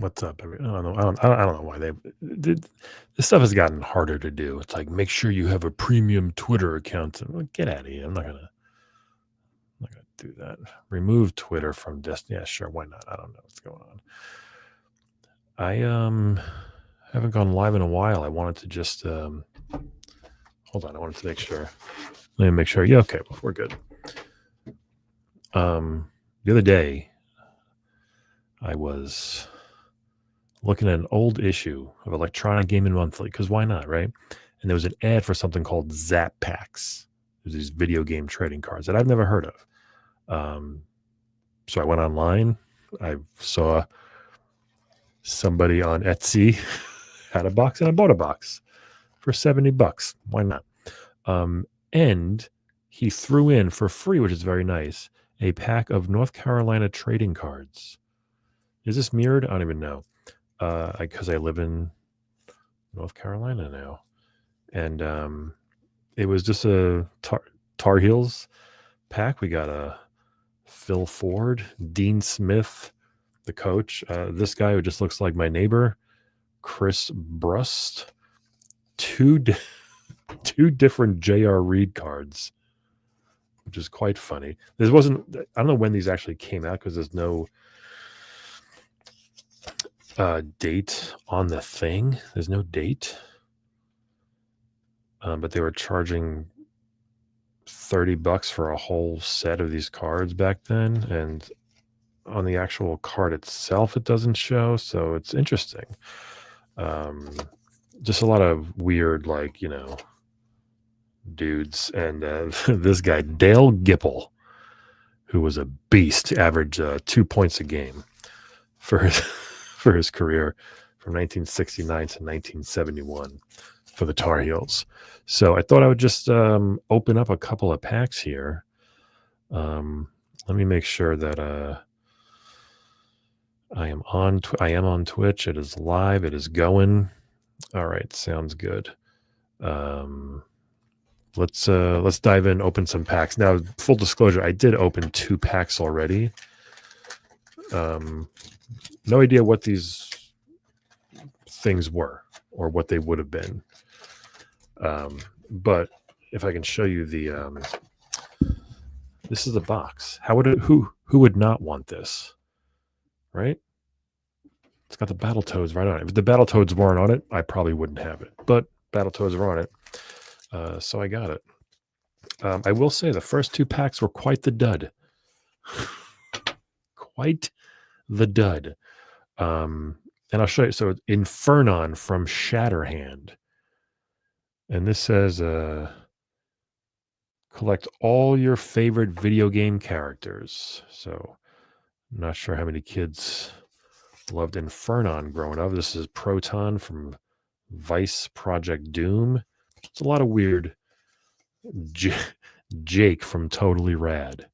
What's up? I don't know. I don't know why this stuff has gotten harder to do. It's like make sure you have a premium Twitter account. Like, get out of here. I'm not gonna do that. Remove Twitter from Destiny. Yeah, sure. Why not? I don't know what's going on. I haven't gone live in a while. I wanted to just hold on. I wanted to make sure. Let me make sure. Yeah, okay. Well, we're good. The other day, I was looking at an old issue of Electronic Gaming Monthly, because why not, right? And there was an ad for something called Zap Pax. There's these video game trading cards that I've never heard of. So I went online. I saw somebody on Etsy had a box, and I bought a box for $70. Why not? And he threw in for free, which is very nice, a pack of North Carolina trading cards. Is this mirrored? I don't even know. Because I live in North Carolina now. And it was just a Tar Heels pack. We got a Phil Ford, Dean Smith, the coach, this guy who just looks like my neighbor, Chris Brust, two different J.R. Reed cards, which is quite funny. I don't know when these actually came out because there's no date on the thing. There's no date. But they were charging $30 for a whole set of these cards back then. And on the actual card itself, it doesn't show. So it's interesting. Just a lot of weird, dudes. And this guy, Dale Gipple, who was a beast, averaged 2 points a game for his career from 1969 to 1971 for the Tar Heels. So I thought I would just open up a couple of packs here. Let me make sure that I am on Twitch. It is live. It is going. All right, sounds good. Let's dive in, open some packs. Now, full disclosure, I did open 2 packs already. No idea what these things were or what they would have been. But if I can show you this is the box. Who would not want this? Right? It's got the Battletoads right on it. If the Battletoads weren't on it, I probably wouldn't have it. But Battletoads are on it. So I got it. I will say the first 2 packs were quite the dud. Quite the dud. And I'll show you. So Infernon from Shatterhand. And this says, collect all your favorite video game characters. So I'm not sure how many kids loved Infernon growing up. This is Proton from Vice Project Doom. It's a lot of weird. Jake from Totally Rad.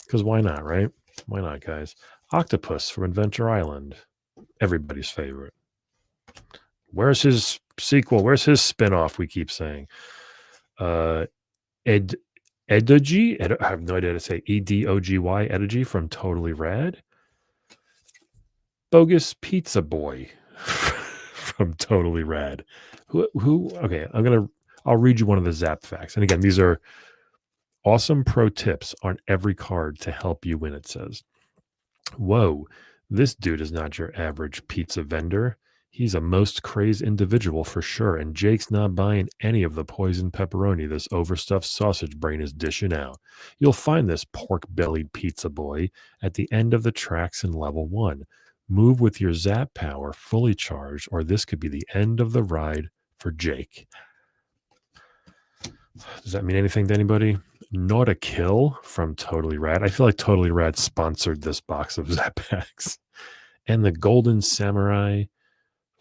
Because why not, right? Why not, guys? Octopus from Adventure Island. Everybody's favorite. Where's his sequel? Where's his spinoff? We keep saying. Edogy? I have no idea how to say Edogy. Edogy from Totally Rad. Bogus Pizza Boy from Totally Rad. Who? Okay, I'll read you one of the Zap facts. And again, these are awesome pro tips on every card to help you win, it says. Whoa, this dude is not your average pizza vendor. He's a most crazed individual for sure, and Jake's not buying any of the poison pepperoni this overstuffed sausage brain is dishing out. You'll find this pork-bellied pizza boy at the end of the tracks in level 1. Move with your zap power fully charged, or this could be the end of the ride for Jake. Does that mean anything to anybody? Not a Kill from Totally Rad. I feel like Totally Rad sponsored this box of Zap Pax. And the Golden Samurai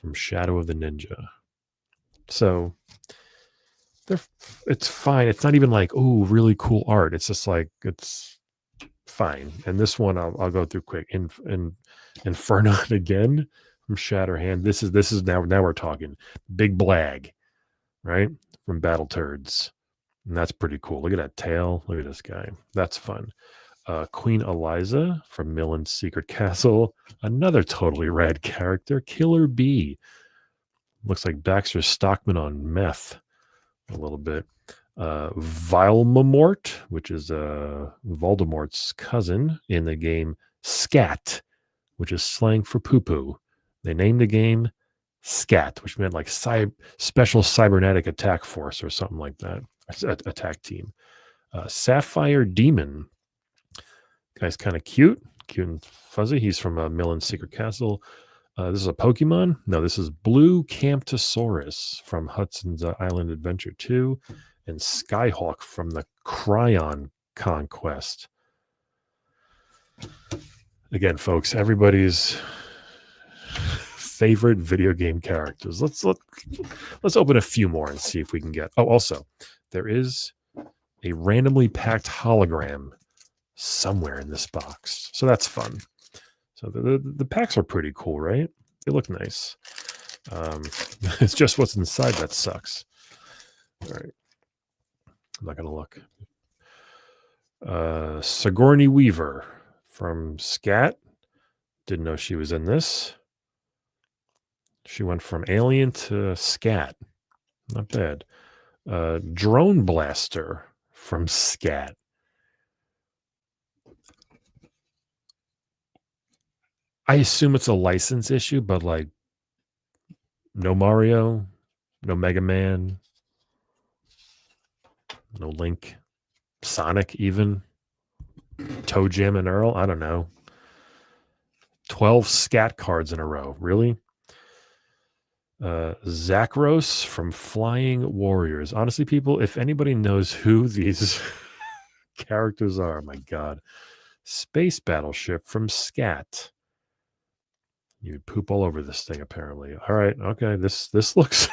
from Shadow of the Ninja. So it's fine. It's not even like, oh, really cool art. It's just like, it's fine. And this one I'll go through quick. Infernon again from Shatterhand. This is now we're talking. Big Blag, right? From Battletoads. And that's pretty cool. Look at that tail. Look at this guy. That's fun. Queen Eliza from Millen's Secret Castle. Another totally rad character, Killer Bee. Looks like Baxter Stockman on meth a little bit. Vilmamort, which is Voldemort's cousin in the game Scat, which is slang for poo-poo. They named the game Scat, which meant like special cybernetic attack force or something like that. Attack team. Sapphire Demon. Guy's kind of cute and fuzzy. He's from Millen's Secret Castle. This is a Pokemon. No, this is Blue Camptosaurus from Hudson's Island Adventure 2 and Skyhawk from the Cryon Conquest. Again, folks, everybody's favorite video game characters. Let's open a few more and see if we can get. Oh, also, there is a randomly packed hologram somewhere in this box, so that's fun. So the packs are pretty cool, right? They look nice. It's just what's inside that sucks. All right, I'm not gonna look. Sigourney Weaver from Scat. Didn't know she was in this. She went from Alien to Scat. Not bad. Drone Blaster from Scat. I assume it's a license issue, but like no Mario, no Mega Man, no Link, Sonic even, Toe Jam and Earl. I don't know. 12 Scat cards in a row. Really? Zakros from Flying Warriors. Honestly, people, if anybody knows who these characters are, my God. Space Battleship from Scat. You would poop all over this thing, apparently. All right, okay. This looks.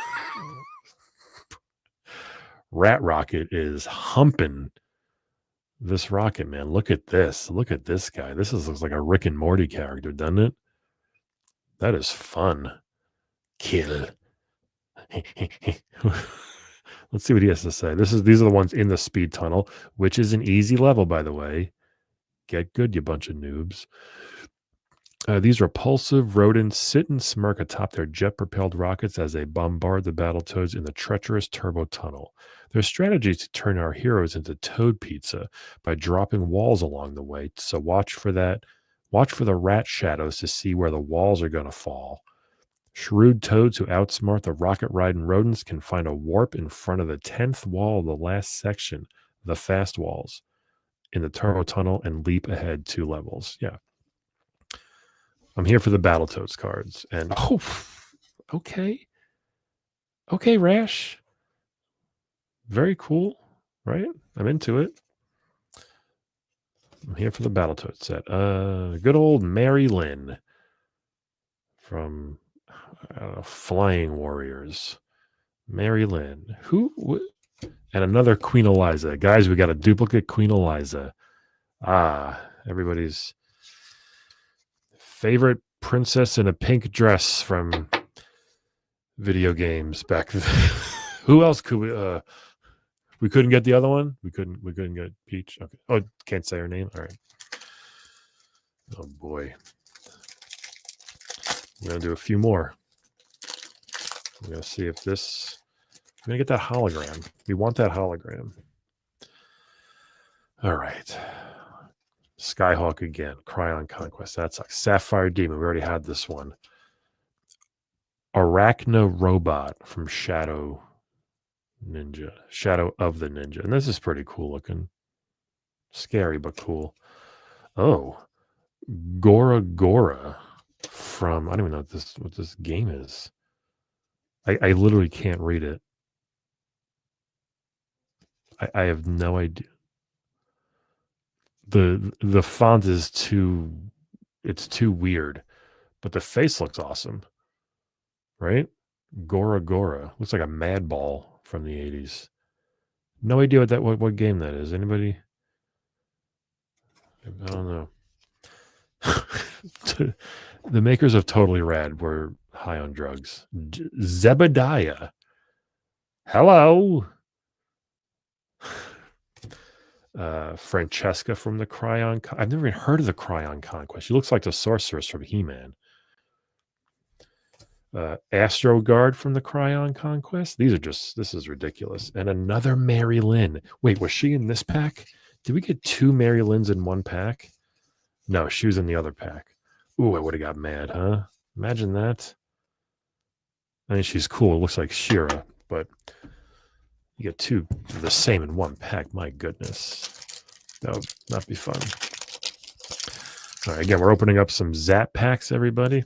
Rat Rocket is humping this rocket, man. Look at this. Look at this guy. This looks like a Rick and Morty character, doesn't it? That is fun. Kill. Let's see what he has to say. These are the ones in the speed tunnel, which is an easy level, by the way. Get good, you bunch of noobs. These repulsive rodents sit and smirk atop their jet-propelled rockets as they bombard the Battletoads in the treacherous turbo tunnel. Their strategy is to turn our heroes into toad pizza by dropping walls along the way. So watch for that. Watch for the rat shadows to see where the walls are going to fall. Shrewd toads who outsmart the rocket-riding rodents can find a warp in front of the 10th wall of the last section, the fast walls, in the turbo tunnel and leap ahead 2 levels. Yeah. I'm here for the Battletoads cards. And, oh, okay. Okay, Rash. Very cool, right? I'm into it. I'm here for the Battletoads set. Good old Mary Lynn from Flying Warriors. Mary Lynn. And another Queen Eliza. Guys, we got a duplicate Queen Eliza. Everybody's favorite princess in a pink dress from video games back then. Who else could we couldn't get the other one? We couldn't get Peach. Okay. Oh, can't say her name. All right. Oh boy. We're gonna do a few more. We're gonna see if this. We're gonna get that hologram. We want that hologram. All right. Skyhawk again. Cryon Conquest. That sucks. Sapphire Demon. We already had this one. Arachno Robot from Shadow Ninja. Shadow of the Ninja. And this is pretty cool looking. Scary, but cool. Oh. Gora Gora from, I don't even know what this game is. I literally can't read it. I have no idea. The font is too weird, but the face looks awesome, right? Gora Gora looks like a mad ball from the 80s. No idea what game that is. Anybody? I don't know. The makers of Totally Rad were high on drugs. Zebediah. Hello. Francesca from the Cryon. I've never even heard of the Cryon Conquest. She looks like the sorceress from He-Man. Astro Guard from the Cryon Conquest. This is ridiculous. And another Mary Lynn. Wait, was she in this pack? Did we get 2 Mary Lynns in one pack? No, she was in the other pack. Ooh, I would have got mad, huh? Imagine that. I mean, she's cool. It looks like She-Ra, but you get 2 of the same in one pack. My goodness. That would not be fun. All right, again, we're opening up some Zap Packs, everybody.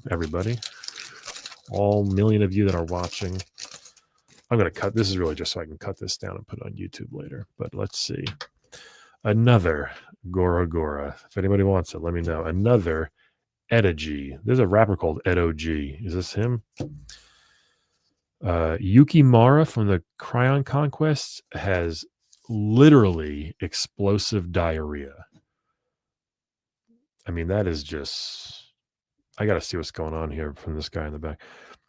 All million of you that are watching. I'm going to cut. This is really just so I can cut this down and put it on YouTube later. But let's see. Another Gora Gora. If anybody wants it, let me know. Another Edo-G. There's a rapper called Edo-G. Is this him? Yukimara from the Cryon Conquest has literally explosive diarrhea. I mean, that is just... I got to see what's going on here from this guy in the back.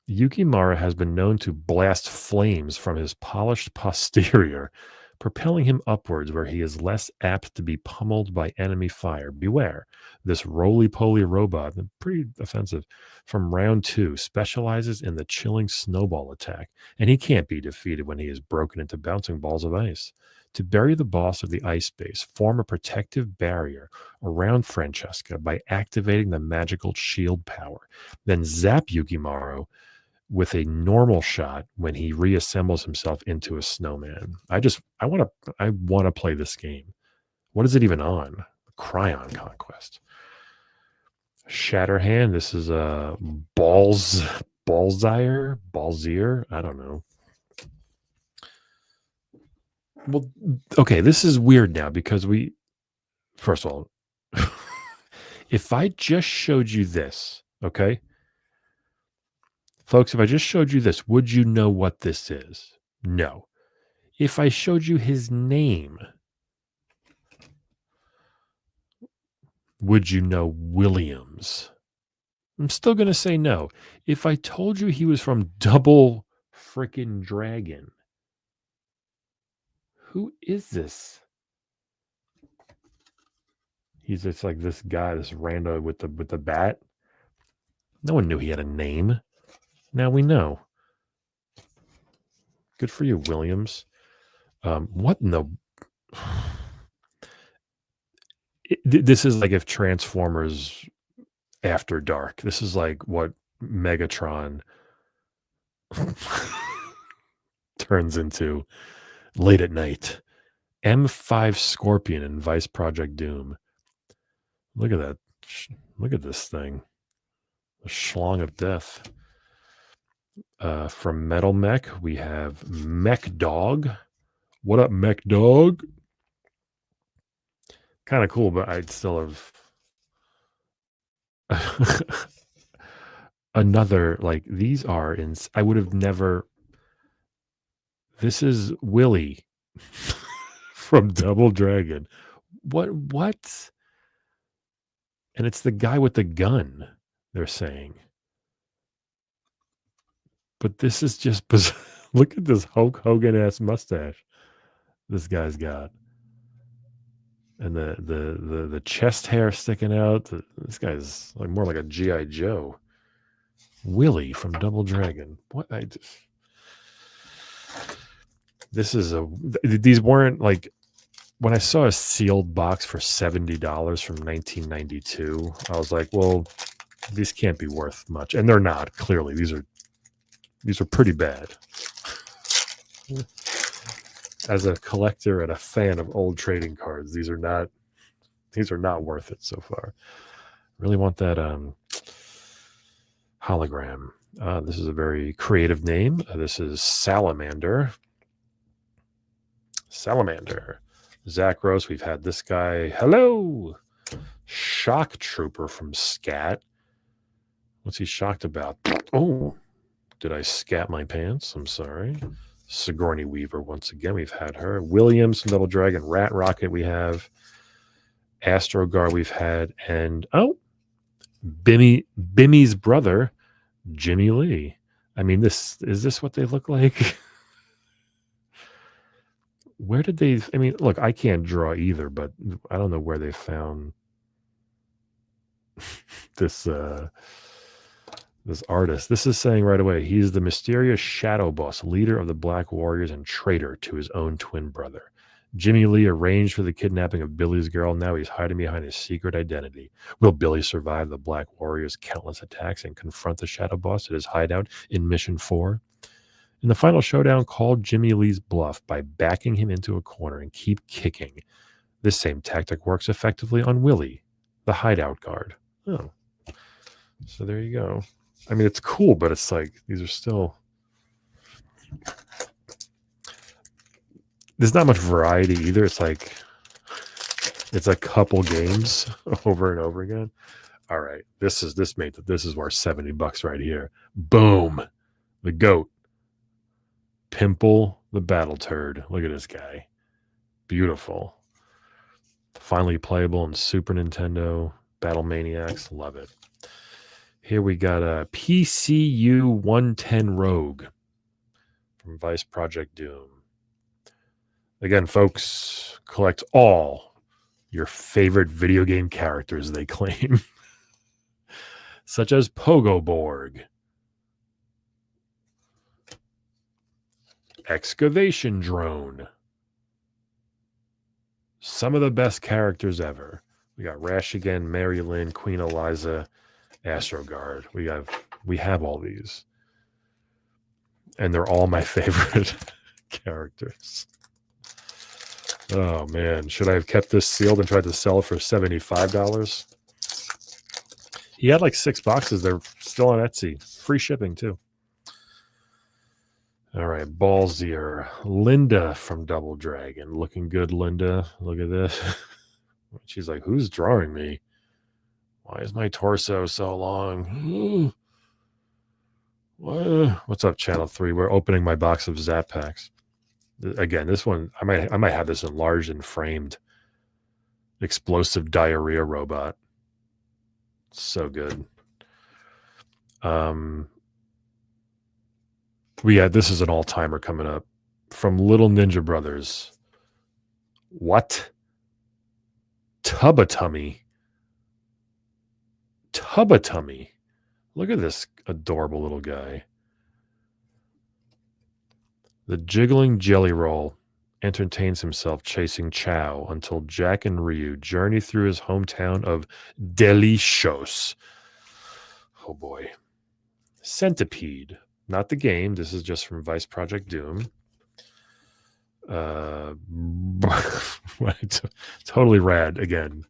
Yukimara has been known to blast flames from his polished posterior, propelling him upwards where he is less apt to be pummeled by enemy fire. Beware, this roly-poly robot, pretty offensive, from round 2 specializes in the chilling snowball attack, and he can't be defeated when he is broken into bouncing balls of ice. To bury the boss of the ice base, form a protective barrier around Francesca by activating the magical shield power. Then zap Yukimaro with a normal shot when he reassembles himself into a snowman. I want to play this game. What is it even on? Cryon Conquest. Shatterhand. This is a Balzier. I don't know. Well, okay, this is weird now because first of all, if I just showed you this, okay? Folks, if I just showed you this, would you know what this is? No. If I showed you his name, would you know Williams? I'm still going to say no. If I told you he was from Double Frickin' Dragon, who is this? He's just like this guy, this rando with the bat. No one knew he had a name. Now we know. Good for you, Williams. What in the... This is like if Transformers After Dark. This is like what Megatron turns into late at night. M5 Scorpion and Vice Project Doom. Look at that. Look at this thing. The schlong of death. From Metal Mech, we have Mech Dog. What up, Mech Dog? Kind of cool, but I'd still have another, like, these are in... I would have never... This is Willie from Double Dragon. What? And it's the guy with the gun, they're saying. But this is just bizarre. Look at this Hulk Hogan-ass mustache this guy's got. And the chest hair sticking out. This guy's like more like a G.I. Joe. Willie from Double Dragon. What? These weren't like, when I saw a sealed box for $70 from 1992, I was like, well, these can't be worth much. And they're not, clearly. These are pretty bad. As a collector and a fan of old trading cards, these are not worth it so far. Really want that hologram. This is a very creative name. This is Salamander. Zach Rose, we've had this guy. Hello! Shock Trooper from Scat. What's he shocked about? Oh, did I scat my pants? I'm sorry. Sigourney Weaver, once again, we've had her. Williams from Double Dragon. Rat Rocket, we have. Astrogar, we've had. And, Bimmy's brother, Jimmy Lee. I mean, is this what they look like? Where did they? I mean, look, I can't draw either, but I don't know where they found this this artist. This is saying right away he's the mysterious shadow boss, leader of the Black Warriors, and traitor to his own twin brother. Jimmy Lee arranged for the kidnapping of Billy's girl. Now he's hiding behind his secret identity. Will Billy survive the Black Warriors' countless attacks and confront the shadow boss at his hideout in Mission 4? In the final showdown, call Jimmy Lee's bluff by backing him into a corner and keep kicking. This same tactic works effectively on Willie, the hideout guard. Oh, so there you go. I mean, it's cool, but it's like these are still. There's not much variety either. It's a couple games over and over again. All right, this is worth $70 right here. Boom, the goat. Pimple the battle turd. Look at this guy. Beautiful. Finally playable in Super Nintendo. Battle Maniacs. Love it. Here we got a PCU 110 Rogue from Vice Project Doom. Again, folks, collect all your favorite video game characters, they claim, such as Pogo Borg, Excavation Drone, some of the best characters ever. We got Rash again, Mary Lynn, Queen Eliza, Astroguard. We have all these, and they're all my favorite characters. Oh man, should I have kept this sealed and tried to sell it for $75? He had like 6 boxes. They're still on Etsy. Free shipping too. All right, Ballsier. Linda from Double Dragon. Looking good, Linda. Look at this. She's like, who's drawing me? Why is my torso so long? What's up, Channel 3? We're opening my box of Zap Pax. Again, this one, I might have this enlarged and framed. Explosive diarrhea robot. So good. This is an all-timer coming up from Little Ninja Brothers. What? Tubba-Tummy. Look at this adorable little guy. The jiggling jelly roll entertains himself chasing Chow until Jack and Ryu journey through his hometown of Delicios. Oh boy. Centipede. Not the game. This is just from Vice Project Doom. Totally rad. Again,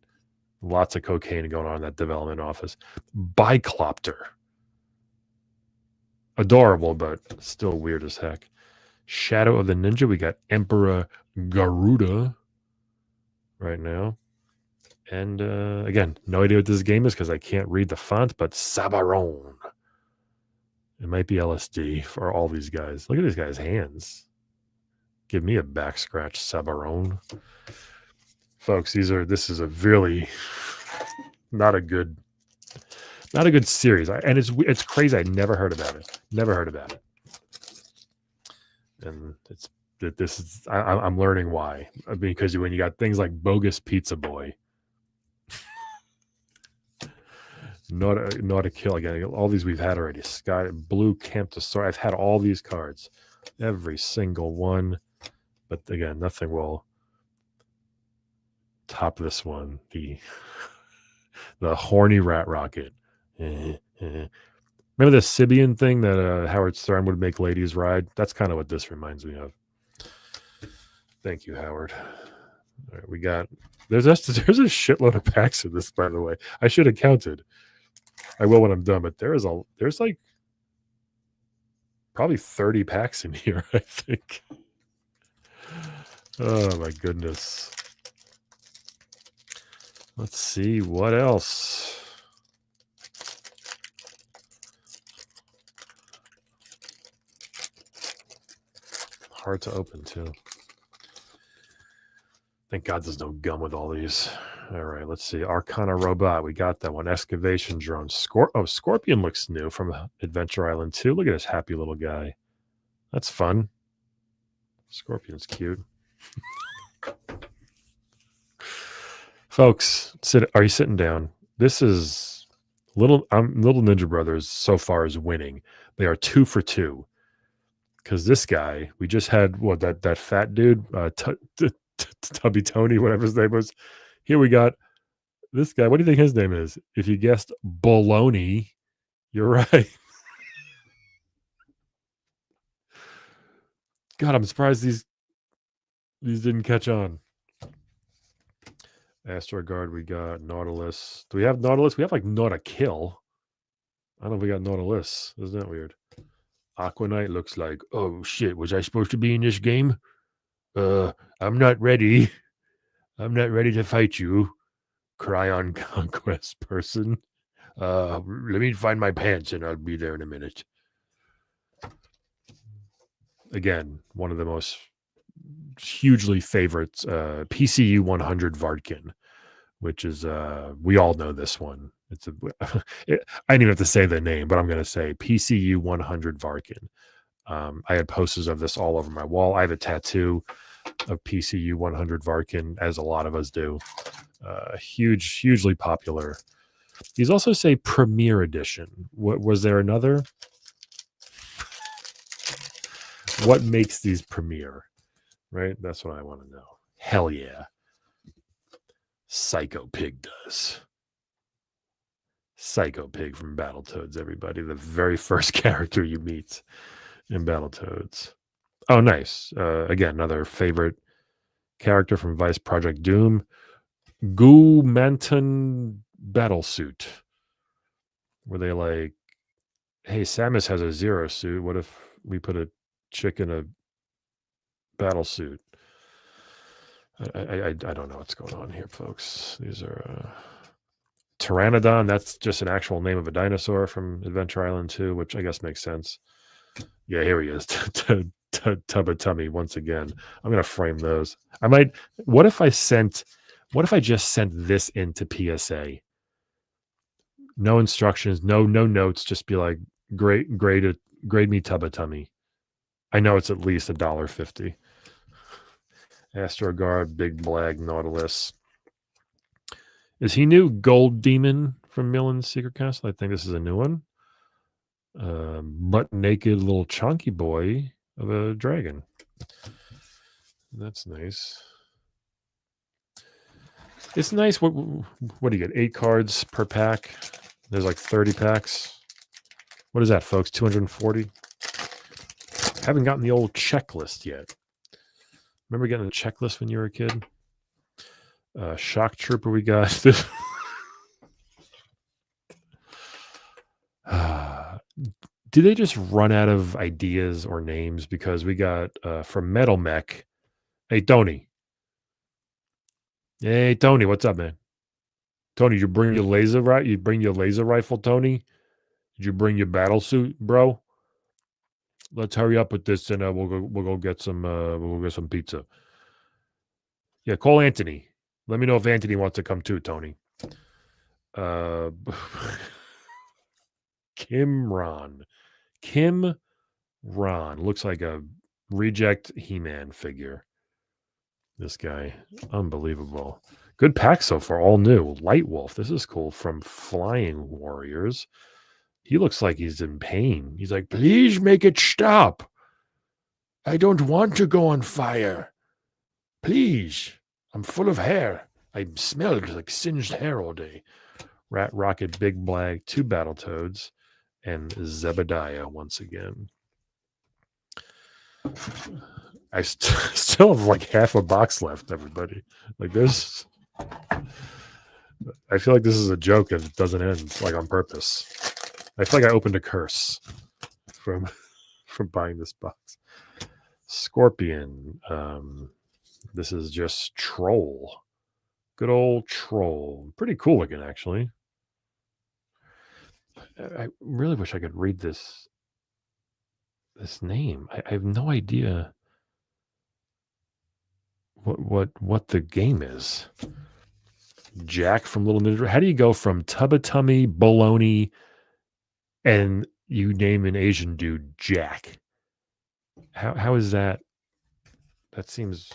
lots of cocaine going on in that development office. Biclopter. Adorable, but still weird as heck. Shadow of the Ninja. We got Emperor Garuda right now. And again, no idea what this game is because I can't read the font, but Sabaron. It might be LSD for all these guys. Look at these guys' hands. Give me a back scratch, Sabaron. Folks, this is a really not a good series. And it's crazy. I never heard about it. And I'm learning why. Because when you got things like Bogus Pizza Boy, not a kill again. All these we've had already. Sky Blue Camp to Soar. I've had all these cards, every single one. But again, nothing will top this one. The horny rat rocket. Remember the Sibian thing that Howard Stern would make ladies ride? That's kind of what this reminds me of. Thank you, Howard. All right, we got there's a shitload of packs in this, by the way. I should have counted. I will when I'm done, but there's like probably 30 packs in here, I think. Oh my goodness. Let's see what else. Hard to open too. Thank God there's no gum with all these. All right, let's see. Arcana Robot. We got that one. Excavation Drone. Scorpion looks new from Adventure Island 2. Look at this happy little guy. That's fun. Scorpion's cute. Folks, are you sitting down? This is Little Ninja Brothers so far is winning. They are 2 for 2. Because this guy, we just had that fat dude, Tubby Tony, whatever his name was. Here we got this guy. What do you think his name is? If you guessed baloney, you're right. God, I'm surprised these didn't catch on. Astroguard, we got Nautilus. Do we have Nautilus? We have like Nautikill. I don't know if we got Nautilus. Isn't that weird? Aquanite looks like, oh shit, was I supposed to be in this game? I'm not ready. I'm not ready to fight you. Cryon Conquest person. Let me find my pants and I'll be there in a minute. Again, one of the most hugely favorite PCU 100 Vardkin, which is we all know this one. It's I didn't even have to say the name, but I'm going to say PCU 100 Vardkin. I had posters of this all over my wall. I have a tattoo of PCU 100 Vardkin, as a lot of us do. Hugely popular. These also say Premier Edition. What was there another? What makes these Premier? Right? That's what I want to know. Hell yeah. Psycho Pig does. Psycho Pig from Battletoads, everybody. The very first character you meet in Battletoads. Oh, nice. Again, another favorite character from Vice Project Doom. Goo Manton Battlesuit. Where they like, hey, Samus has a Zero suit. What if we put a chick in a battle suit? I don't know what's going on here, folks. These are Pteranodon. That's just an actual name of a dinosaur from Adventure Island 2, which I guess makes sense. Yeah, here he is. Tubba Tummy once again. I'm gonna frame those. I might. What if I just sent this into PSA? No instructions, no notes. Just be like, grade me Tubba Tummy. I know it's at least $1.50. Astroguard, Big Blag, Nautilus. Is he new? Gold Demon from Millen's Secret Castle. I think this is a new one. Butt naked little chunky boy of a dragon. That's nice. It's nice. What do you get? 8 cards per pack. There's like 30 packs. What is that, folks? 240. Haven't gotten the old checklist yet. Remember getting a checklist when you were a kid? Shock Trooper, we got. Did they just run out of ideas or names? Because we got from Metal Mech. Hey, Tony. Hey, Tony, what's up, man? Tony, did you bring your laser right? You bring your laser rifle, Tony? Did you bring your battle suit, bro? Let's hurry up with this, and we'll go get some pizza. Yeah, call Anthony. Let me know if Anthony wants to come too, Tony. Kim Ron looks like a reject He-Man figure. This guy, unbelievable. Good pack so far, all new. Light Wolf, this is cool, from Flying Warriors. He looks like he's in pain. He's like, please make it stop. I don't want to go on fire. Please. I'm full of hair. I smelled like singed hair all day. Rat Rocket, Big Blag, 2 Battletoads, and Zebediah once again. I still have like half a box left, everybody. Like this. I feel like this is a joke and it doesn't end, like on purpose. I feel like I opened a curse from buying this box. Scorpion. This is just Troll. Good old Troll. Pretty cool looking, actually. I really wish I could read this name. I have no idea what the game is. Jack from Little Ninja. How do you go from Tubba Tummy, Baloney, and you name an Asian dude Jack? How is that? That seems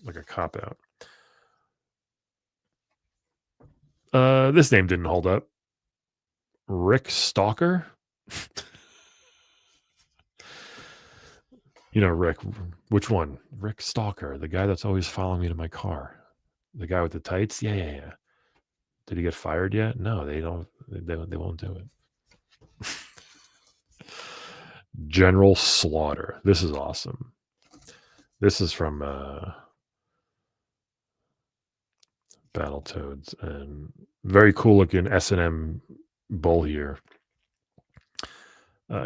like a cop out. This name didn't hold up. Rick Stalker. You know, Rick, which one? Rick Stalker, the guy that's always following me to my car. The guy with the tights? Yeah. Did he get fired yet? No, they don't. They won't do it. General Slaughter. This is awesome. This is from Battletoads, and very cool looking S&M bull here.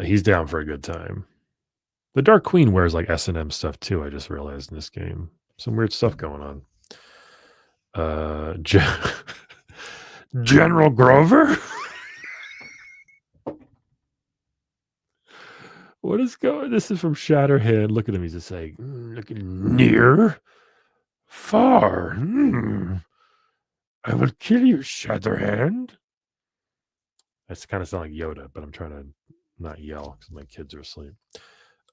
He's down for a good time. The Dark Queen wears like S&M stuff too. I just realized in this game, some weird stuff going on. General Grover. What is going? This is from Shatterhand. Look at him. He's just saying, looking near, far. I will kill you, Shatterhand. That's kind of sound like Yoda, but I'm trying to not yell because my kids are asleep.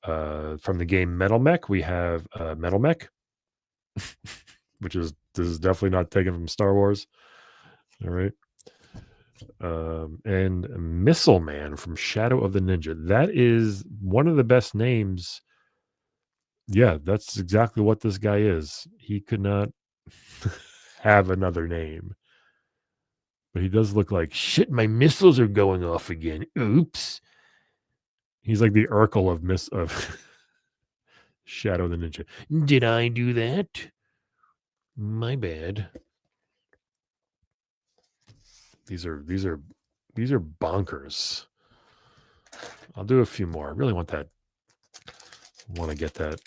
From the game Metal Mech, we have Metal Mech, which is this is definitely not taken from Star Wars. All right. And Missile Man from Shadow of the Ninja. That is one of the best names. Yeah, that's exactly what this guy is. He could not have another name. But he does look like, shit, my missiles are going off again. Oops. He's like the Urkel of Shadow the Ninja. Did I do that? My bad. These are bonkers. I'll do a few more. I really want to get that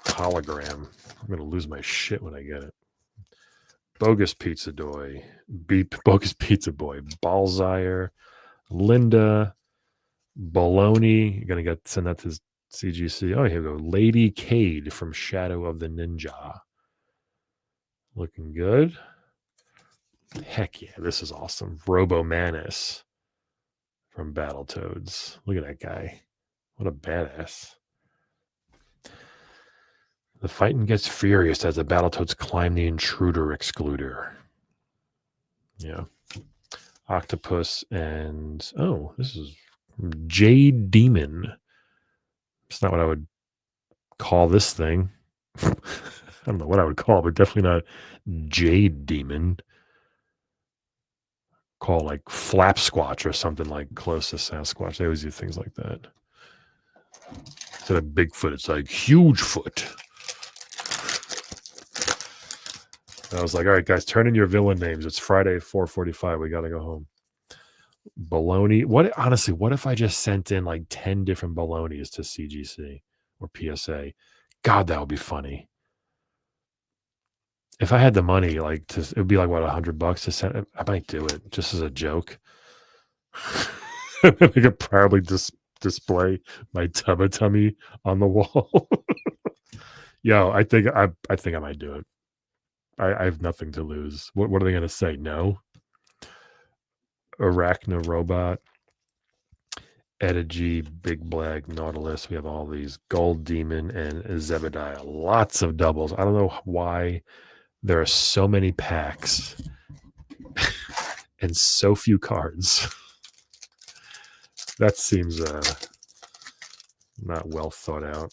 hologram. I'm gonna lose my shit when I get it. Bogus Pizza Boy, Bogus Pizza Boy, Balzire, Linda, Baloney. You're gonna send that to CGC. Oh, here we go. Lady Cade from Shadow of the Ninja. Looking good. Heck yeah, this is awesome. Robo Manus from Battletoads. Look at that guy. What a badass. The fighting gets furious as the Battletoads climb the intruder excluder. Yeah. Octopus and this is Jade Demon. It's not what I would call this thing. I don't know what I would call it, but definitely not Jade Demon. Call like Flap Squatch or something like close to Sasquatch. They always do things like that. Instead of Bigfoot, it's like Huge Foot. I was like, all right, guys, turn in your villain names. It's Friday, 4:45. We got to go home. Baloney. What if I just sent in like 10 different balonies to CGC or PSA? God, that would be funny. If I had the money, it would be like, what, $100 to send? I might do it just as a joke. I could probably display my tummy on the wall. Yo, I think I might do it. I have nothing to lose. What are they going to say? No? Arachno Robot, Edigy, Big Black, Nautilus. We have all these Gold Demon and Zebediah. Lots of doubles. I don't know why there are so many packs and so few cards. That seems not well thought out.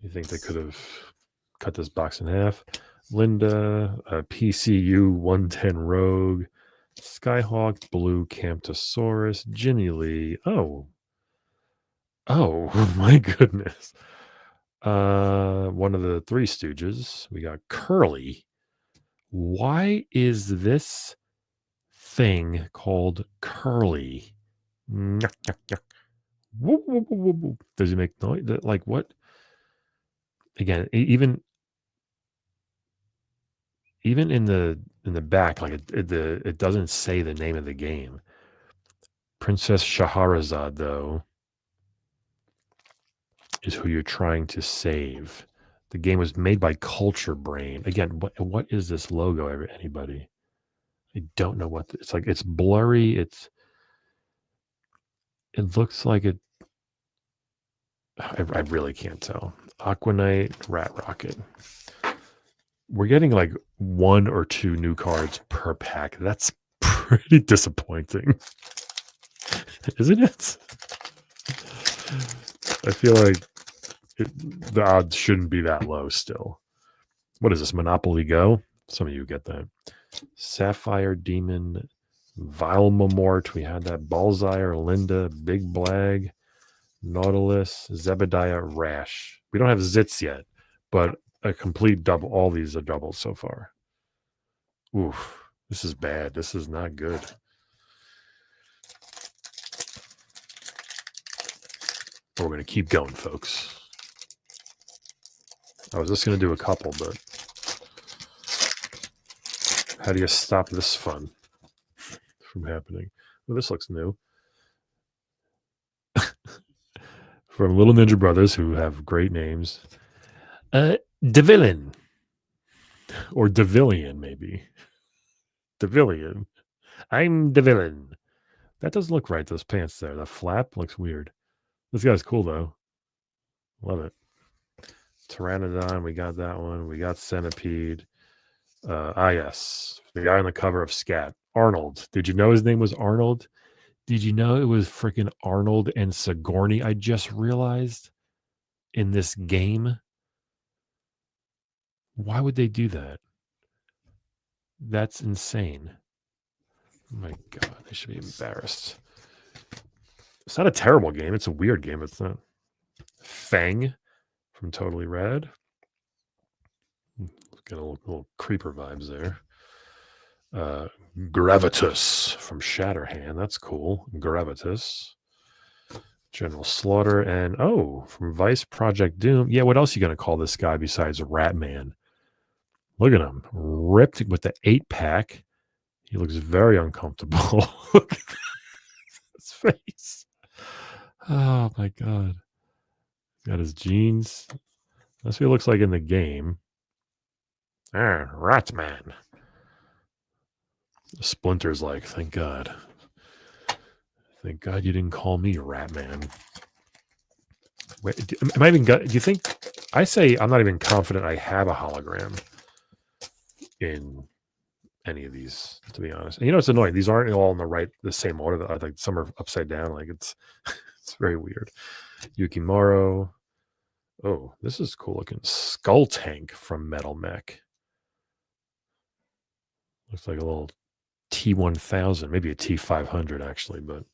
You think they could have cut this box in half? Linda, PCU 110 Rogue, Skyhawk, Blue Camptosaurus, Ginny Lee. Oh, my goodness. One of the Three Stooges. We got Curly. Why is this thing called Curly? Does he make noise? Like what? Again, even in the back, like it doesn't say the name of the game. Princess Shahrazad, though, is who you're trying to save. The game was made by Culture Brain. Again, what is this logo? Anybody? I don't know what it's like. It's blurry. It looks like it. I really can't tell. Aquanite, Rat Rocket. We're getting like 1 or 2 new cards per pack. That's pretty disappointing, isn't it? I feel like the odds shouldn't be that low still. What is this, Monopoly Go? Some of you get that. Sapphire Demon, Vile Mamort. We had that. Balzire, Linda, Big Blag, Nautilus, Zebediah, Rash. We don't have Zits yet, but a complete double. All these are doubles so far. Oof, this is bad. This is not good. But we're going to keep going, folks. I was just going to do a couple, but how do you stop this fun from happening? Well, this looks new. From Little Ninja Brothers, who have great names. DeVillain. Or DeVillion, maybe. DeVillion. I'm DeVillain. That doesn't look right, those pants there. The flap looks weird. This guy's cool, though. Love it. Pteranodon, we got that one. We got Centipede. Yes. The guy on the cover of Scat. Arnold. Did you know his name was Arnold? Did you know it was freaking Arnold and Sigourney? I just realized in this game. Why would they do that? That's insane. Oh my God, they should be embarrassed. It's not a terrible game. It's a weird game. It's not. Fang from Totally Red. Get a little creeper vibes there. Gravitus from Shatterhand. That's cool. Gravitus. General Slaughter. And from Vice Project Doom. Yeah, what else are you going to call this guy besides Ratman? Look at him. Ripped with the 8-pack. He looks very uncomfortable. Look at his face. Oh my God. He's got his jeans. That's what he looks like in the game. Ratman. Splinter's like, thank God. Thank God you didn't call me Ratman. Wait, am I even do you think I say I'm not even confident I have a hologram in any of these, to be honest. And it's annoying. These aren't all in the same order. Like some are upside down. Like it's very weird. Yukimaro. Oh, this is cool looking. Skull Tank from Metal Mech. Looks like a little T1000, maybe a T500 actually, but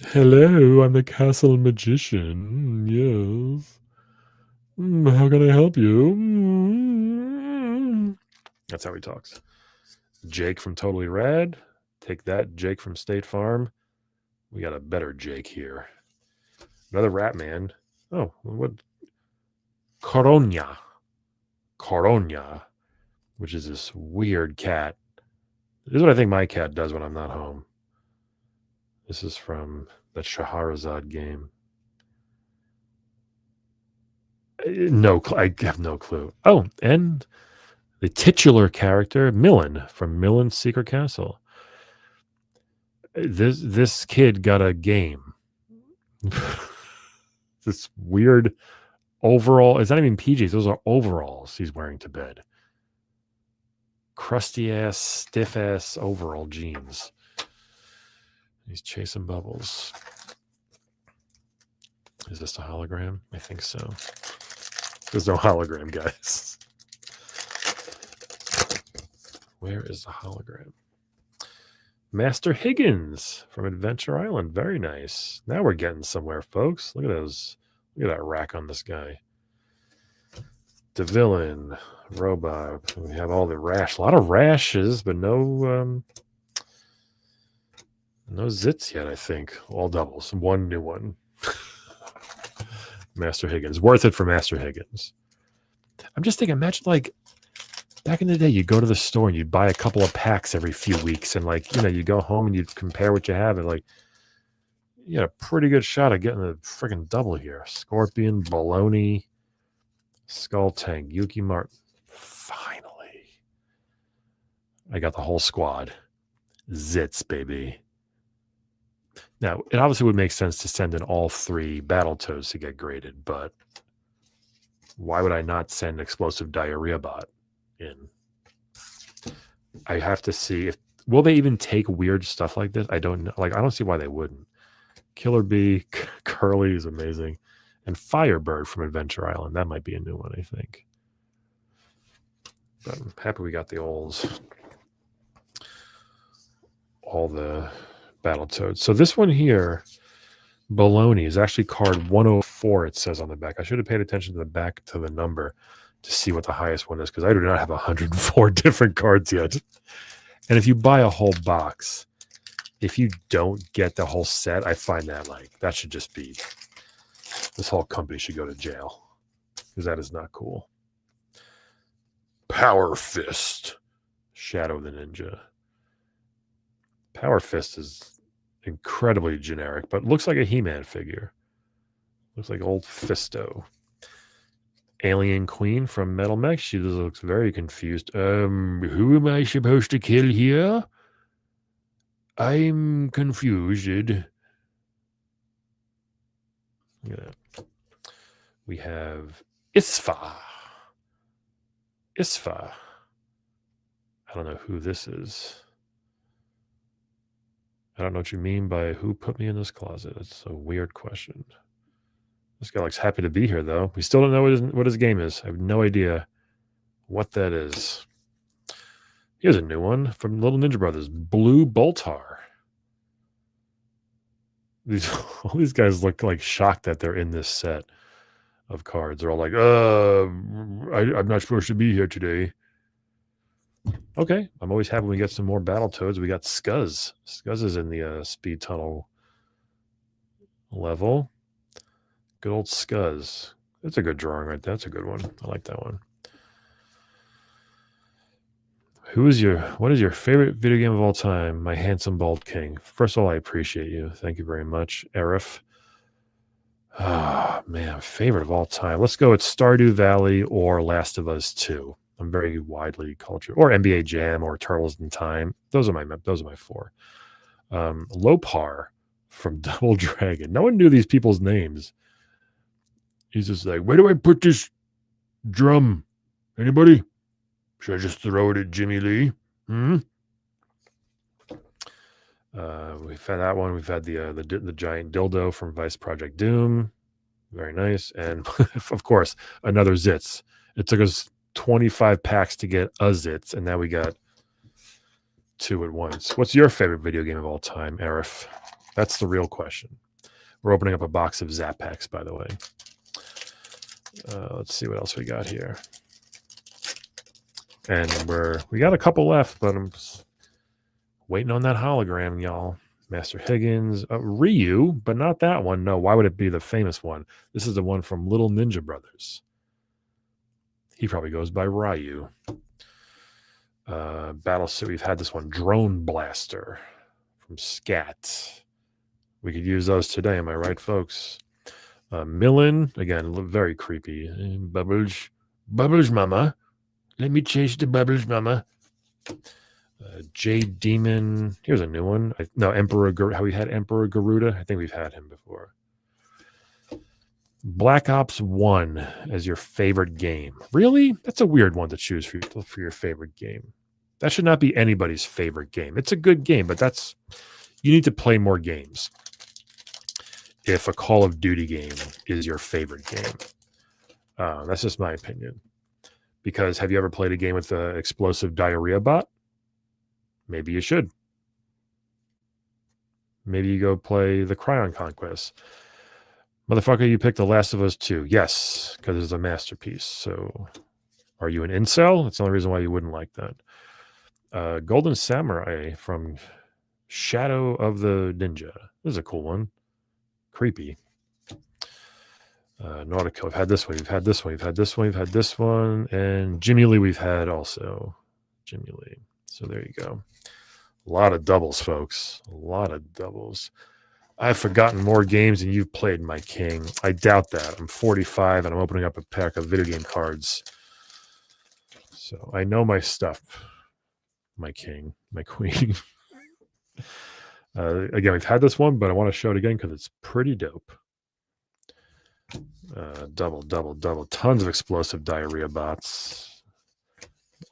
hello, I'm the castle magician. Yes. How can I help you? That's how he talks. Jake from Totally Rad. Take that, Jake from State Farm. We got a better Jake here. Another Ratman. Oh, what? Coronia, which is this weird cat. This is what I think my cat does when I'm not home. This is from that Shahrazad game. No, I have no clue. Oh, and the titular character, Millen, from Millen's Secret Castle. This kid got a game. This weird overall. It's not even PJs. Those are overalls he's wearing to bed. Crusty ass, stiff ass overall jeans. He's chasing bubbles. Is this a hologram? I think so. There's no hologram, guys. Where is the hologram? Master Higgins from Adventure Island. Very nice. Now we're getting somewhere, folks. Look at those. Look at that rack on this guy. The villain, robot. We have all the rash. A lot of rashes, but no zits yet, I think. All doubles. One new one. Master Higgins. Worth it for Master Higgins. I'm just thinking, imagine like back in the day, you'd go to the store and you'd buy a couple of packs every few weeks. And like, you go home and you'd compare what you have. And like, you had a pretty good shot of getting a freaking double here. Scorpion, Baloney, Skull Tank, Yuki Martin. Finally. I got the whole squad. Zits, baby. Now, it obviously would make sense to send in all 3 Battletoads to get graded, but why would I not send Explosive Diarrhea Bot in? I have to see if will they even take weird stuff like this? I don't know. Like, I don't see why they wouldn't. Killer Bee, Curly is amazing, and Firebird from Adventure Island. That might be a new one, I think. But I'm happy we got all the Battletoads. So this one here, Baloney, is actually card 104. It says on the back. I should have paid attention to the back to the number to see what the highest one is, because I do not have 104 different cards yet. And if you buy a whole box, if you don't get the whole set, I find that should just be, this whole company should go to jail, because that is not cool. Power Fist, Shadow the Ninja. Power Fist is incredibly generic, but looks like a He-Man figure. Looks like old Fisto. Alien Queen from Metal Mech. She looks very confused. Who am I supposed to kill here? I'm confused. Look at that. We have Isfa. I don't know who this is. I don't know what you mean by who put me in this closet. It's a weird question. This guy looks happy to be here, though. We still don't know what his game is. I have no idea what that is. Here's a new one from Little Ninja Brothers. Blue Boltar. All these guys look like shocked that they're in this set of cards. They're all like, I'm not supposed to be here today. Okay, I'm always happy when we get some more Battletoads. We got Scuzz. Scuzz is in the speed tunnel level. Good old Scuzz. That's a good drawing right there. That's a good one. I like that one. What is your favorite video game of all time? My handsome bald king. First of all, I appreciate you. Thank you very much, Arif. Ah, man, favorite of all time. Let's go with Stardew Valley or Last of Us 2. I'm very widely cultured. Or NBA Jam or Turtles in Time. Those are my 4. Lopar from Double Dragon. No one knew these people's names. He's just like, where do I put this drum? Anybody? Should I just throw it at Jimmy Lee? We've had that one. We've had the giant dildo from Vice Project Doom. Very nice. And of course, another Zitz. It took us 25 packs to get a Zitz, and now we got 2 at once. What's your favorite video game of all time, Arif? That's the real question. We're opening up a box of Zap Pax, by the way. Let's see what else we got here. And we got a couple left, but I'm waiting on that hologram, y'all. Master Higgins, Ryu, but not that one. No, why would it be the famous one? This is the one from Little Ninja Brothers. He probably goes by Ryu. Battlesuit, we've had this one. Drone Blaster from Scat. We could use those today, am I right, folks? Millen, again, very creepy. Bubbles, mama. Let me chase the bubbles, mama. Jade Demon. Here's a new one. Emperor. How we had Emperor Garuda. I think we've had him before. Black Ops 1 as your favorite game. Really? That's a weird one to choose for your favorite game. That should not be anybody's favorite game. It's a good game, but you need to play more games if a Call of Duty game is your favorite game. That's just my opinion. Because have you ever played a game with the Explosive Diarrhea Bot? Maybe you should. Maybe you go play the Cryon Conquest. Motherfucker, you picked The Last of Us 2. Yes, because it's a masterpiece. So are you an incel? That's the only reason why you wouldn't like that. Golden Samurai from Shadow of the Ninja. This is a cool one. Creepy. Nautico, we've had this one, we've had this one, we've had this one, we've had this one, and Jimmy Lee we've had also. Jimmy Lee. So there you go. A lot of doubles, folks. A lot of doubles. I've forgotten more games than you've played, my king. I doubt that. I'm 45 and I'm opening up a pack of video game cards. So I know my stuff, my king, my queen. Again, we've had this one, but I want to show it again because it's pretty dope. Double. Tons of explosive diarrhea bots.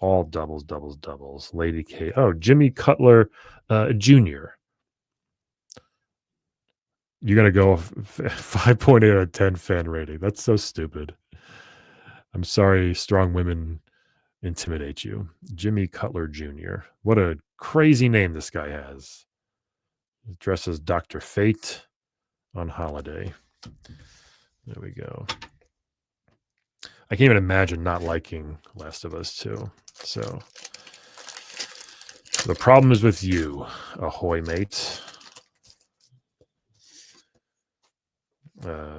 All doubles. Lady K. Oh, Jimmy Cutler Jr. You're going to go 5.8 out of 10 fan rating. That's so stupid. I'm sorry, strong women intimidate you. Jimmy Cutler Jr. What a crazy name this guy has. He dresses Dr. Fate on holiday. There we go. I can't even imagine not liking Last of Us 2. So the problem is with you, ahoy mate.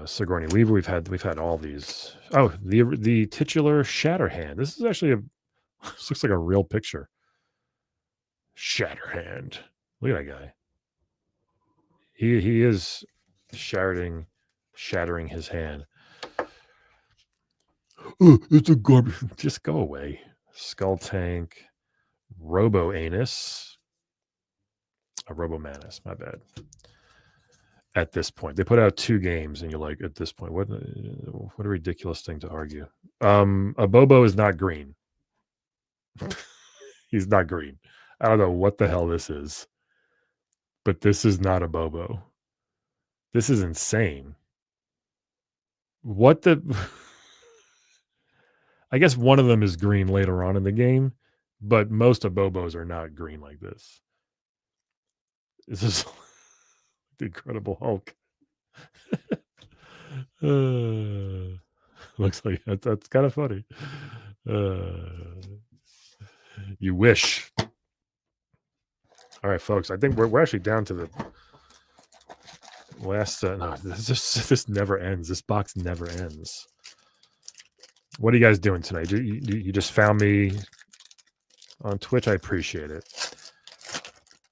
Sigourney Weaver. We've had all these. Oh, the titular Shatterhand. This is actually this looks like a real picture. Shatterhand. Look at that guy. He is shattering his hand. Oh, it's a garbage. Just go away. Skull Tank. Robo Anus. A Robo Manus. My bad. At this point, they put out 2 games, and you're like, at this point, what a ridiculous thing to argue. A Bobo is not green. He's not green. I don't know what the hell this is, but this is not a Bobo. This is insane. What the? I guess one of them is green later on in the game, but most of Bobos are not green like this. This is the Incredible Hulk. Looks like that's kind of funny. You wish. All right, folks. I think we're actually down to the last. No, this never ends. This box never ends. What are you guys doing tonight? You just found me on Twitch. I appreciate it.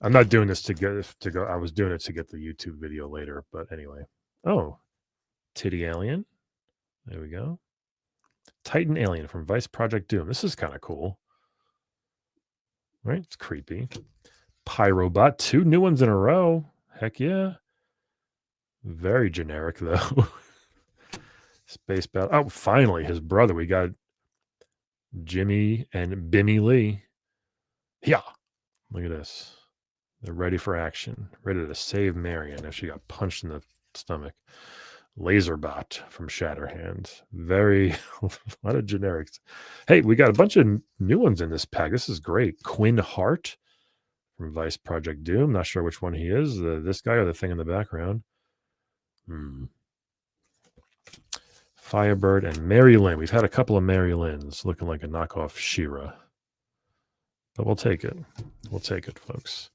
I'm not doing this to go. I was doing it to get the YouTube video later, but anyway. Oh, Titty Alien. There we go. Titan Alien from Vice Project Doom. This is kind of cool. Right? It's creepy. Pyrobot. 2 new ones in a row. Heck yeah. Very generic, though. Space Battle. Oh, finally, his brother. We got Jimmy and Bimmy Lee. Yeah. Look at this. They're ready for action. Ready to save Marion if she got punched in the stomach. Laserbot from Shatterhand. Very, a lot of generics. Hey, we got a bunch of new ones in this pack. This is great. Quinn Hart from Vice Project Doom. Not sure which one he is. This guy or the thing in the background. Firebird and Mary Lynn. We've had a couple of Mary Lynns looking like a knockoff She-Ra. But we'll take it. We'll take it, folks.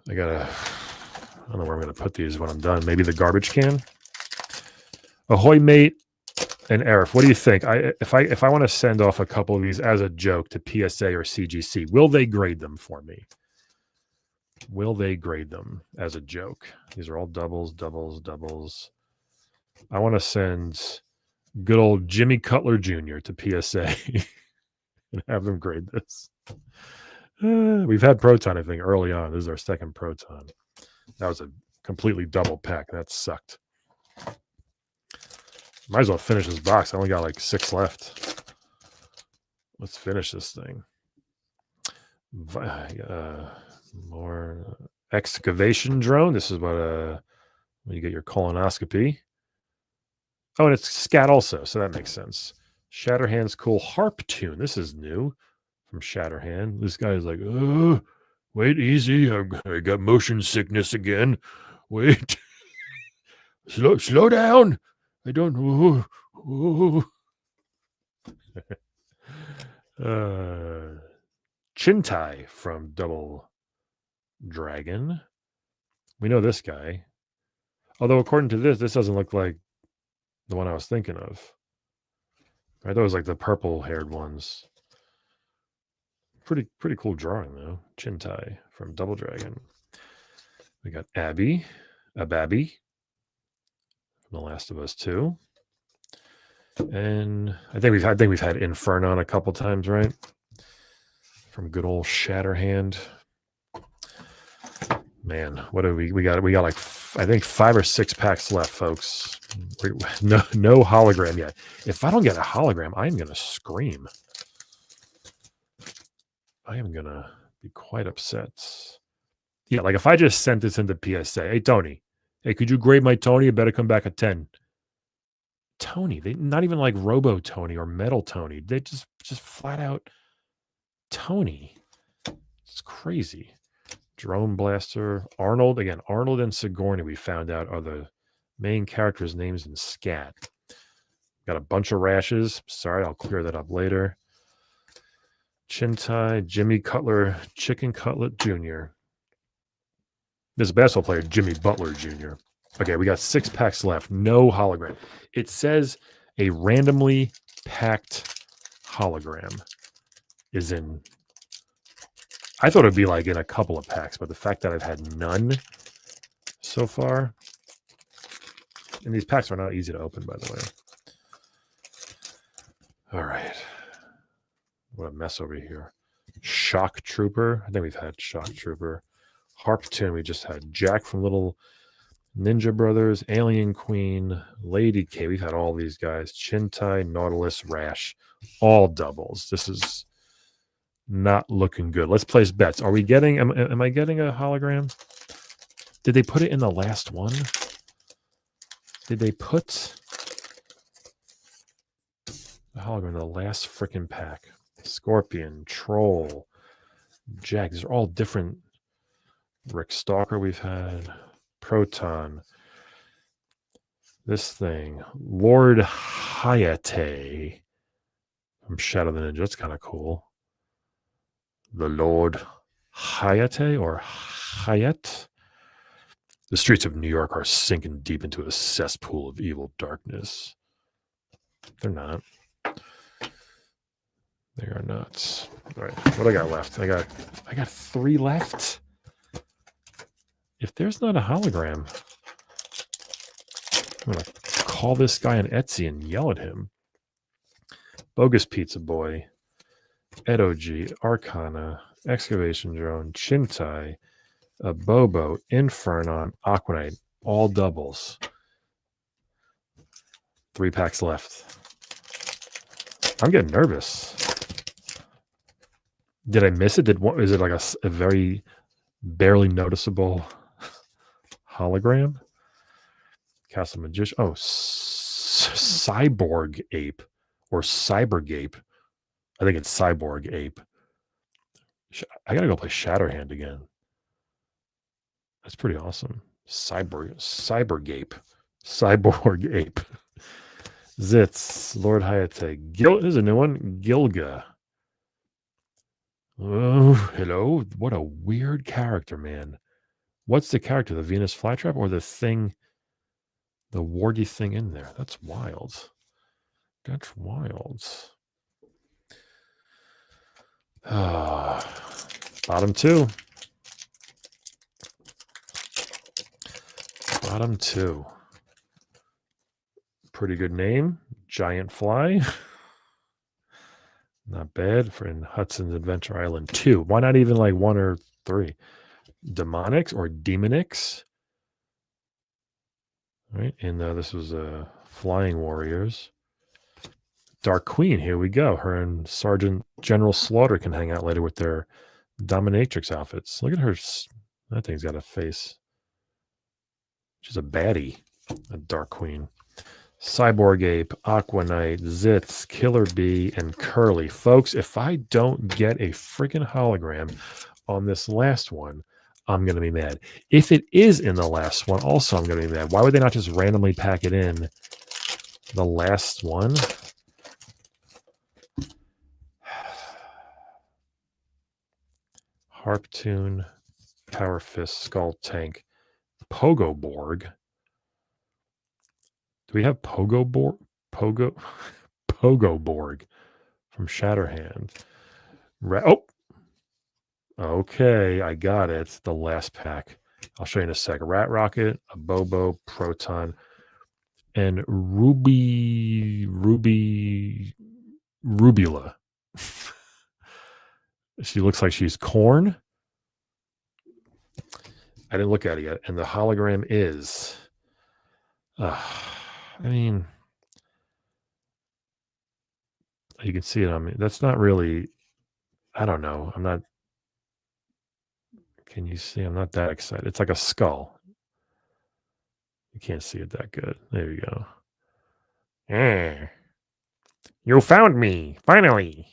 I don't know where I'm going to put these when I'm done. Maybe the garbage can. Ahoy, mate, and Arif. What do you think? If I want to send off a couple of these as a joke to PSA or CGC, will they grade them for me? Will they grade them as a joke? These are all doubles. I want to send good old Jimmy Cutler Jr. to PSA and have them grade this. We've had Proton, I think, early on. This is our second Proton. That was a completely double pack. That sucked. Might as well finish this box. I only got like 6 left. Let's finish this thing. More excavation drone. This is what when you get your colonoscopy. Oh, and it's scat also, so that makes sense. Shatterhand's cool harp tune. This is new from Shatterhand. This guy is like, oh, wait, easy. I got motion sickness again. Wait. Slow down. I don't know. Chintai from Double Dragon. We know this guy. Although according to this doesn't look like the one I was thinking of. I thought it was like the purple-haired ones. Pretty cool drawing though. Chintai from Double Dragon. We got Abby from The Last of Us 2. And I think we've had Infernon a couple times, right? From good old Shatterhand. Man, what do we got? We got like I think 5 or 6 packs left, folks. No hologram yet. If I don't get a hologram, I'm gonna scream. I am gonna be quite upset. Yeah, like if I just sent this into PSA, hey Tony, hey, could you grade my Tony? It better come back a 10. Tony, they not even like Robo Tony or Metal Tony. They just flat out Tony. It's crazy. Drone Blaster, Arnold. Again, Arnold and Sigourney, we found out, are the main characters' names in Scat. Got a bunch of rashes. Sorry, I'll clear that up later. Chintai, Jimmy Cutler, Chicken Cutlet Jr. This basketball player, Jimmy Butler Jr. Okay, we got 6 packs left. No hologram. It says a randomly packed hologram is in. I thought it'd be like in a couple of packs, but the fact that I've had none so far, and these packs are not easy to open, by the way. All right. What a mess over here. Shock Trooper. I think we've had Shock Trooper. Harptoon. We just had Jack from Little Ninja Brothers. Alien Queen. Lady K. We've had all these guys. Chintai, Nautilus, Rash. All doubles. This is not looking good. Let's place bets. Are we getting... Am I getting a hologram? Did they put it in the last one? Did they put the hologram in the last freaking pack? Scorpion, Troll, Jack. These are all different. Rick Stalker we've had. Proton. This thing. Lord Hayate from Shadow the Ninja. That's kind of cool. The Lord Hayate or Hayat. The streets of New York are sinking deep into a cesspool of evil darkness. They're not. They are nuts. All right, what I got left? I got 3 left. If there's not a hologram, I'm gonna call this guy on Etsy and yell at him. Bogus Pizza Boy, Edo-G, Arcana, Excavation Drone, Chintai, a Bobo, Infernon, Aquanite, all doubles. 3 packs left. I'm getting nervous. Did I miss it? Is it like a very barely noticeable hologram? Castle Magician. Oh, Cyborg Ape or Cybergape. I think it's Cyborg Ape. I gotta go play Shatterhand again. That's pretty awesome. Cybergape. Cyborg Ape. Zitz. Lord Hayate. There's a new one. Gilga. Oh, hello. What a weird character, man. What's the character? The Venus flytrap or the thing, the warty thing in there? That's wild. That's wild. Bottom 2. Bottom 2. Pretty good name. Giant Fly. Not bad for in Hudson's Adventure Island 2. Why not even like 1 or 3? Demonics or Demonix. Right. And this was Flying Warriors. Dark Queen. Here we go. Her and Sergeant General Slaughter can hang out later with their dominatrix outfits. Look at her. That thing's got a face. She's a baddie. A Dark Queen. Cyborg Ape, Aquanite, Zitz, Killer Bee, and Curly. Folks, if I don't get a freaking hologram on this last one, I'm going to be mad. If it is in the last one, also I'm going to be mad. Why would they not just randomly pack it in the last one? Harptoon, Power Fist, Skull Tank, Pogo Borg. Do we have Pogo Borg? Pogo Borg from Shatterhand. Okay, I got it. The last pack. I'll show you in a sec. Rat Rocket, a Bobo, Proton, and Rubula. She looks like she's corn. I didn't look at it yet. And the hologram is, I mean, you can see it on me. That's not really, I don't know. I'm not, can you see? I'm not that excited. It's like a skull. You can't see it that good. There you go. Yeah. You found me, finally.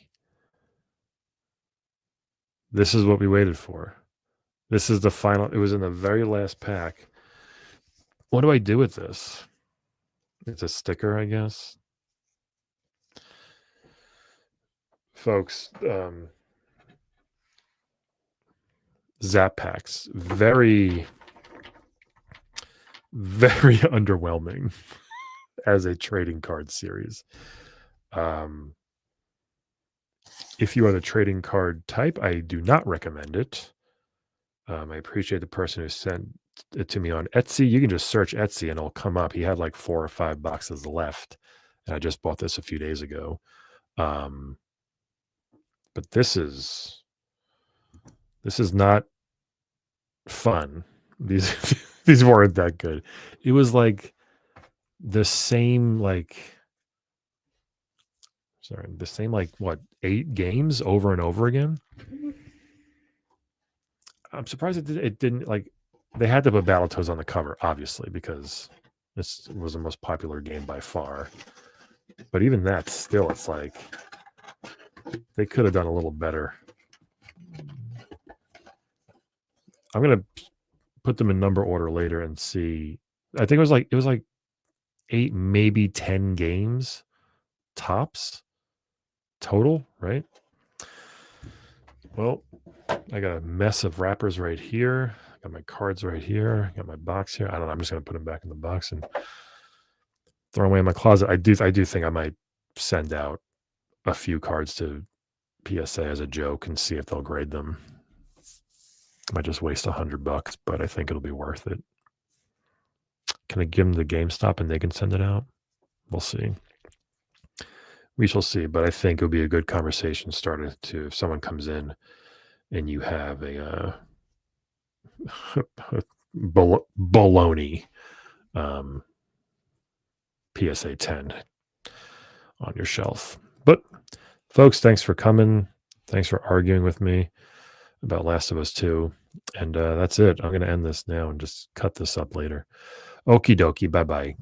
This is what we waited for. This is the final. It was in the very last pack. What do I do with this? It's a sticker, I guess. Folks, Zap Pax, very, very underwhelming as a trading card series. If you are the trading card type, I do not recommend it. I appreciate the person who sent it to me on Etsy. You can just search Etsy and it'll come up. He had like 4 or 5 boxes left, and I just bought this a few days ago. But this is not fun. These these weren't that good. It was like the same like what, 8 games over and over again. I'm surprised it didn't like, they had to put Battletoads on the cover, obviously, because this was the most popular game by far. But even that, still, it's like they could have done a little better. I'm gonna put them in number order later and see. I think it was like 8, maybe 10 games tops total, right? Well, I got a mess of wrappers right here. I got my cards right here. I got my box here. I don't know. I'm just gonna put them back in the box and throw them away in my closet. I do think I might send out a few cards to PSA as a joke and see if they'll grade them. I might just waste $100, but I think it'll be worth it. Can I give them the GameStop and they can send it out? We'll see. We shall see. But I think it'll be a good conversation starter to, if someone comes in and you have a baloney PSA 10 on your shelf. But folks, thanks for coming. Thanks for arguing with me about Last of Us 2. And that's it. I'm going to end this now and just cut this up later. Okie dokie. Bye-bye.